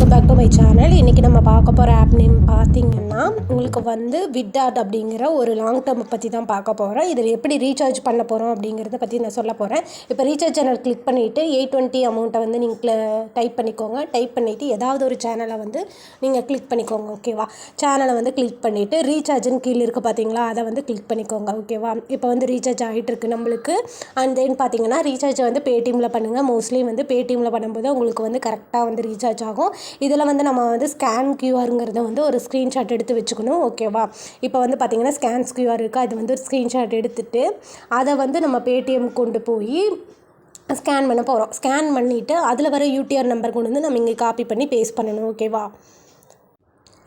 Welcome back to my channel. இன்றைக்கி நம்ம பார்க்க போகிற ஆப் நேம் பார்த்திங்கன்னா உங்களுக்கு வந்து விட்டாட் அப்படிங்கிற ஒரு லாங் டேர்ம் பற்றி தான் பார்க்க போகிறோம். இதில் எப்படி ரீசார்ஜ் பண்ண போகிறோம் அப்படிங்கிறத பற்றி நான் சொல்ல போகிறேன். இப்போ ரீசார்ஜ் சேனல் கிளிக் பண்ணிவிட்டு 820 அமௌண்ட்டை வந்து நீங்கள் டைப் பண்ணிக்கோங்க. டைப் பண்ணிவிட்டு ஏதாவது ஒரு சேனலை வந்து நீங்கள் கிளிக் பண்ணிக்கோங்க. ஓகேவா? சேனலை வந்து கிளிக் பண்ணிவிட்டு ரீசார்ஜுன்னு கீழே இருக்குது பார்த்தீங்களா, அதை வந்து கிளிக் பண்ணிக்கோங்க. ஓகேவா? இப்போ வந்து ரீசார்ஜ் ஆகிட்டு இருக்குது நம்மளுக்கு. அண்ட் தென் பார்த்தீங்கன்னா ரீசார்ஜை வந்து பேடிஎம்மில் பண்ணுங்கள். மோஸ்ட்லி வந்து பேடிஎம்மில் பண்ணும்போது உங்களுக்கு வந்து கரெக்டாக வந்து ரீசார்ஜ் ஆகும். இதில் வந்து நம்ம வந்து ஸ்கேன் கியூஆருங்கிறத வந்து ஒரு ஸ்க்ரீன்ஷாட் எடுத்து வச்சுக்கணும். ஓகேவா? இப்போ வந்து பார்த்திங்கன்னா ஸ்கேன்ஸ் கியூஆர் இருக்குது, அது வந்து ஒரு ஸ்க்ரீன்ஷாட் எடுத்துகிட்டு அதை வந்து நம்ம பேடிஎம் கொண்டு போய் ஸ்கேன் பண்ண போகிறோம். ஸ்கேன் பண்ணிவிட்டு அதில் வர யூடிஆர் நம்பர் கொண்டு வந்து நம்ம இங்கே காப்பி பண்ணி பேஸ்ட் பண்ணணும். ஓகேவா?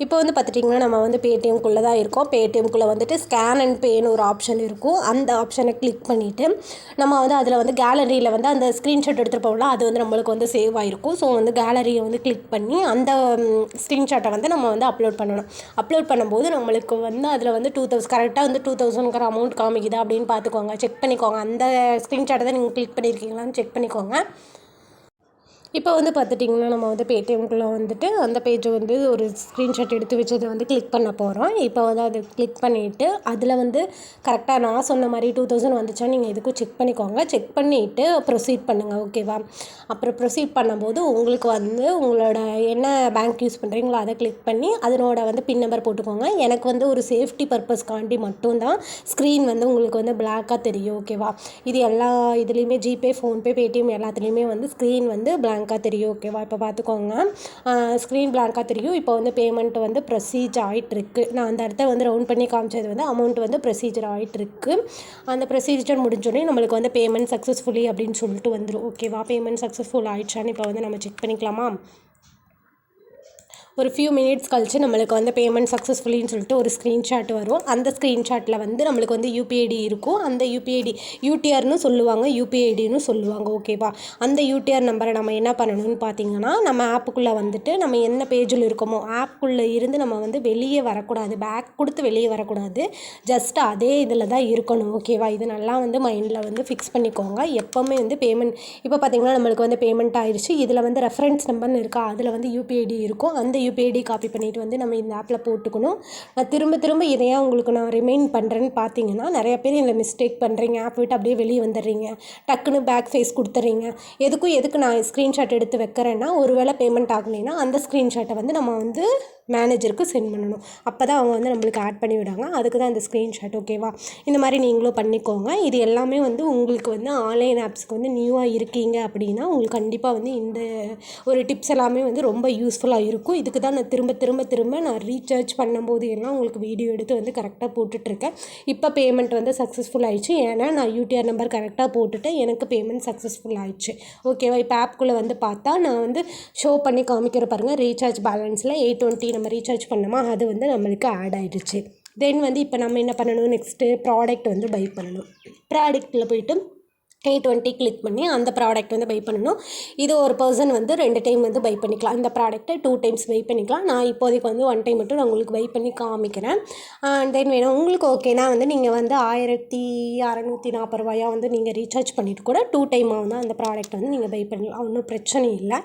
இப்போ வந்து பார்த்துட்டிங்கன்னா நம்ம வந்து பேடிஎம்குள்ளே தான் இருக்கோம். பேடிஎம்குள்ளே வந்துட்டு ஸ்கேன் அண்ட் பேன்னு ஒரு ஆப்ஷன் இருக்கும். அந்த ஆப்ஷனை கிளிக் பண்ணிவிட்டு நம்ம வந்து அதில் வந்து கேலரியில் வந்து அந்த ஸ்க்ரீன்ஷாட் எடுத்துகிட்டு போகல, அது வந்து நம்மளுக்கு வந்து சேவ் ஆகிருக்கும். ஸோ வந்து கேலரியை வந்து கிளிக் பண்ணி அந்த ஸ்க்ரீன்ஷாட்டை வந்து நம்ம வந்து அப்லோட் பண்ணணும். அப்லோட் பண்ணும்போது நம்மளுக்கு வந்து அதில் வந்து 2000 கரெக்டாக வந்து 2000ங்கிற அமௌண்ட் காமிக்குதா அப்படின்னு பார்த்துக்கோங்க. செக் பண்ணிக்கோங்க. அந்த ஸ்க்ரீன்ஷாட்டை தான் நீங்கள் கிளிக் பண்ணியிருக்கீங்களான்னு செக் பண்ணிக்கோங்க. இப்போ வந்து பார்த்துட்டிங்கன்னா நம்ம வந்து பேடிஎம்குள்ளே வந்துட்டு அந்த பேஜை வந்து ஒரு ஸ்க்ரீன்ஷாட் எடுத்து வச்சதை வந்து கிளிக் பண்ண போகிறோம். இப்போ வந்து அதை கிளிக் பண்ணிவிட்டு அதில் வந்து கரெக்டாக நான் சொன்ன மாதிரி 2000 வந்துச்சா நீங்கள் எதுக்கும் செக் பண்ணிக்கோங்க. செக் பண்ணிவிட்டு ப்ரொசீட் பண்ணுங்கள். ஓகேவா? அப்புறம் ப்ரொசீட் பண்ணும்போது உங்களுக்கு வந்து உங்களோட என்ன பேங்க் யூஸ் பண்ணுறீங்களோ அதை கிளிக் பண்ணி அதனோட வந்து பின் நம்பர் போட்டுக்கோங்க. எனக்கு வந்து ஒரு சேஃப்டி பர்பஸ்க்காண்டி மட்டும்தான் ஸ்க்ரீன் வந்து உங்களுக்கு வந்து பிளாக்காக தெரியும். ஓகேவா? இது எல்லா இதுலேயுமே ஜிபே, ஃபோன்பே, பேடிஎம் எல்லாத்துலேயுமே வந்து ஸ்க்ரீன் வந்து பிளாங்காக தெரியும். ஓகேவா? இப்போ பார்த்துக்கோங்க, ஸ்க்ரீன் பிளாங்காக தெரியும். இப்போ வந்து பேமெண்ட் வந்து ப்ரொசீஜர் ஆகிட்டுருக்கு. நான் அந்த இடத்த வந்து ரவுண்ட் பண்ணி காமிச்சது வந்து அமௌண்ட் வந்து ப்ரொசீஜர் ஆகிட்டுருக்கு. அந்த ப்ரொசீஜர் முடிஞ்சோடனே நம்மளுக்கு வந்து பேமெண்ட் சக்ஸஸ்ஃபுல்லி அப்படின்னு சொல்லிட்டு வந்துடும். ஓகேவா? பேமெண்ட் சக்ஸஸ்ஃபுல் ஆகிடுச்சான்னு இப்போ வந்து நம்ம செக் பண்ணிக்கலாமா? ஒரு ஃபியூ மினிட்ஸ் கழிச்சு நம்மளுக்கு வந்து பேமெண்ட் சக்ஸஸ்ஃபுல்லின்னு சொல்லிட்டு ஒரு ஸ்க்ரீன்ஷாட் வரும். அந்த ஸ்க்ரீன்ஷாட்டில் வந்து நம்மளுக்கு வந்து யூபிஐடி இருக்கும். அந்த யூபிஐடி யூடிஆர்னு சொல்லுவாங்க, யூபிஐடின்னு சொல்லுவாங்க. ஓகேவா? அந்த யூடிஆர் நம்பரை நம்ம என்ன பண்ணணும்னு பார்த்தீங்கன்னா, நம்ம ஆப்புக்குள்ளே வந்துட்டு நம்ம என்ன பேஜில் இருக்கோமோ ஆப்புக்குள்ளே இருந்து நம்ம வந்து வெளியே வரக்கூடாது, பேக் கொடுத்து வெளியே வரக்கூடாது. ஜஸ்ட் அதே இதில் தான் இருக்கணும். ஓகேவா? இது நல்லா வந்து மைண்டில் வந்து ஃபிக்ஸ் பண்ணிக்கோங்க. எப்போவுமே வந்து பேமெண்ட் இப்போ பார்த்திங்கன்னா நம்மளுக்கு வந்து பேமெண்ட் ஆயிடுச்சு. இதில் வந்து ரெஃபரன்ஸ் நம்பர்னு இருக்கா, அதில் வந்து யூபிஐடி இருக்கும். அந்த யூபிஐடி காப்பி பண்ணிவிட்டு வந்து நம்ம இந்த ஆப்பில் போட்டுக்கணும். நான் திரும்ப இதையா உங்களுக்கு நான் ரிமைண்ட் பண்ணுறேன்னு பார்த்தீங்கன்னா, நிறைய பேர் இதில் மிஸ்டேக் பண்ணுறீங்க. ஆப் விட்டு அப்படியே வெளியே வந்துடுறீங்க, டக்குன்னு பேக் ஃபேஸ் கொடுத்துட்றீங்க. எதுக்கு நான் ஸ்க்ரீன்ஷாட் எடுத்து வைக்கிறேன்னா, ஒரு வேளை பேமெண்ட் ஆகலைன்னா அந்த ஸ்க்ரீன்ஷாட்டை வந்து நம்ம வந்து மேனேஜருக்கு சென்ட் பண்ணணும். அப்போ தான் அவங்க வந்து நம்மளுக்கு ஆட் பண்ணி விடாங்க. அதுக்கு தான் இந்த ஸ்க்ரீன்ஷாட். ஓகேவா? இந்த மாதிரி நீங்களும் பண்ணிக்கோங்க. இது எல்லாமே வந்து உங்களுக்கு வந்து ஆன்லைன் ஆப்ஸ்க்கு வந்து நியூவாக இருக்கீங்க அப்படின்னா உங்களுக்கு கண்டிப்பாக வந்து இந்த ஒரு டிப்ஸ் எல்லாமே வந்து ரொம்ப யூஸ்ஃபுல்லாக இருக்கும். இதுக்கு தான் நான் திரும்ப நான் ரீசார்ஜ் பண்ணும்போது எல்லாம் உங்களுக்கு வீடியோ எடுத்து வந்து கரெக்டாக போட்டுட்ருக்கேன். இப்போ பேமெண்ட் வந்து சக்ஸஸ்ஃபுல் ஆயிடுச்சு. ஏன்னா நான் யூடிஆர் நம்பர் கரெக்டாக போட்டுட்டு எனக்கு பேமெண்ட் சக்ஸஸ்ஃபுல் ஆயிடுச்சு. ஓகேவா? இப்போ ஆப்குள்ளே வந்து பார்த்தா நான் வந்து ஷோ பண்ணி காமிக்கிற பாருங்கள், ரீசார்ஜ் பேலன்ஸில் 820 நம்ம ரீசார்ஜ் பண்ணோமா, அது வந்து நம்மளுக்கு ஆட் ஆகிடுச்சு. தென் வந்து இப்போ நம்ம என்ன பண்ணணும், நெக்ஸ்ட்டு ப்ராடக்ட் வந்து பை பண்ணணும். ப்ராடக்ட்டில் போய்ட்டு 820 கிளிக் பண்ணி அந்த ப்ராடக்ட் வந்து பை பண்ணணும். இது ஒரு பர்சன் வந்து 2 டைம் வந்து பை பண்ணிக்கலாம். இந்த ப்ராடக்ட்டை 2 டைம்ஸ் பை பண்ணிக்கலாம். நான் இப்போதைக்கு வந்து 1 டைம் மட்டும் நான் உங்களுக்கு பை பண்ணி காமிக்கிறேன். தென் வேணும் உங்களுக்கு ஓகேனா வந்து நீங்கள் வந்து 1640 ரூபாயா வந்து நீங்கள் ரீசார்ஜ் பண்ணிவிட்டு கூட 2 டைமாக வந்து அந்த ப்ராடக்ட் வந்து நீங்கள் பை பண்ணலாம். ஒன்றும் பிரச்சனை இல்லை.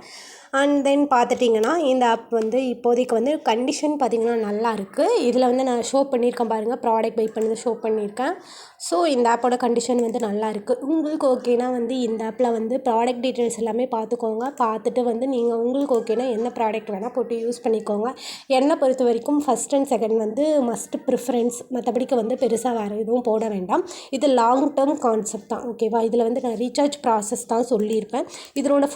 அண்ட் தென் பார்த்துட்டிங்கன்னா இந்த ஆப் வந்து இப்போதைக்கு வந்து கண்டிஷன் பார்த்திங்கன்னா நல்லா இருக்குது. இதில் வந்து நான் ஷோ பண்ணியிருக்கேன் பாருங்கள், ப்ராடக்ட் பை பண்ணது ஷோ பண்ணியிருக்கேன். ஸோ இந்த ஆப்போட கண்டிஷன் வந்து நல்லா இருக்குது. உங்களுக்கு ஓகேனா வந்து இந்த ஆப்பில் வந்து ப்ராடக்ட் டீட்டெயில்ஸ் எல்லாமே பார்த்துக்கோங்க. பார்த்துட்டு வந்து நீங்கள் உங்களுக்கு ஓகேனா என்ன ப்ராடக்ட் வேணால் போட்டு யூஸ் பண்ணிக்கோங்க. என்னை பொறுத்த வரைக்கும் ஃபஸ்ட் அண்ட் செகண்ட் வந்து மஸ்ட் ப்ரிஃபரன்ஸ், மற்றபடிக்கு வந்து பெருசாக வேறு எதுவும் போட வேண்டாம். இது லாங் டேர்ம் கான்செப்ட் தான். ஓகேவா? இதில் வந்து நான் ரீசார்ஜ் ப்ராசஸ் தான் சொல்லியிருப்பேன். இதனோட